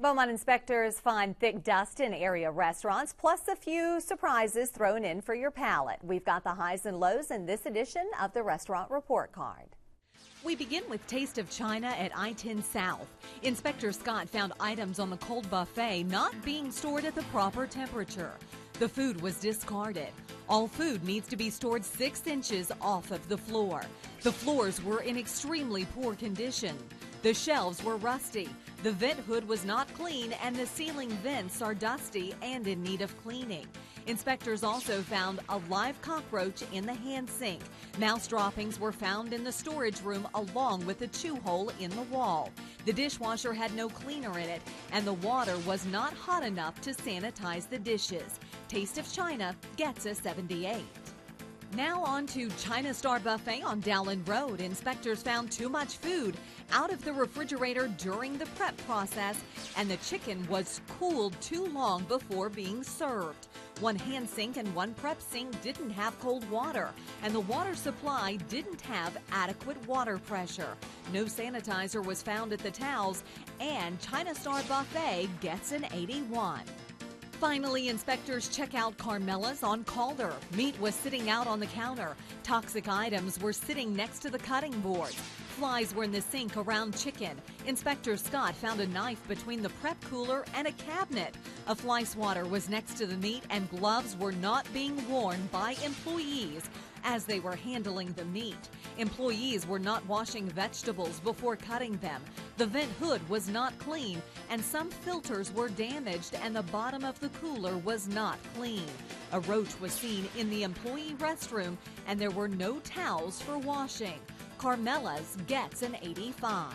Beaumont inspectors find thick dust in area restaurants, plus a few surprises thrown in for your palate. We've got the highs and lows in this edition of the Restaurant Report Card. We begin with Taste of China at I-10 South. Inspector Scott found items on the cold buffet not being stored at the proper temperature. The food was discarded. All food needs to be stored 6 inches off of the floor. The floors were in extremely poor condition. The shelves were rusty. The vent hood was not clean, and the ceiling vents are dusty and in need of cleaning. Inspectors also found a live cockroach in the hand sink. Mouse droppings were found in the storage room along with a chew hole in the wall. The dishwasher had no cleaner in it, and the water was not hot enough to sanitize the dishes. Taste of China gets a 78. Now on to China Star Buffet on Dowland Road. Inspectors found too much food out of the refrigerator during the prep process, and the chicken was cooled too long before being served. One hand sink and one prep sink didn't have cold water, and the water supply didn't have adequate water pressure. No sanitizer was found at the towels, and China Star Buffet gets an 81. Finally, inspectors check out Carmela's on Calder. Meat was sitting out on the counter. Toxic items were sitting next to the cutting boards. Flies were in the sink around chicken. Inspector Scott found a knife between the prep cooler and a cabinet. A fly swatter was next to the meat, and gloves were not being worn by employees as they were handling the meat. Employees were not washing vegetables before cutting them. The vent hood was not clean, and some filters were damaged, and the bottom of the cooler was not clean. A roach was seen in the employee restroom, and there were no towels for washing. Carmela's gets an 85.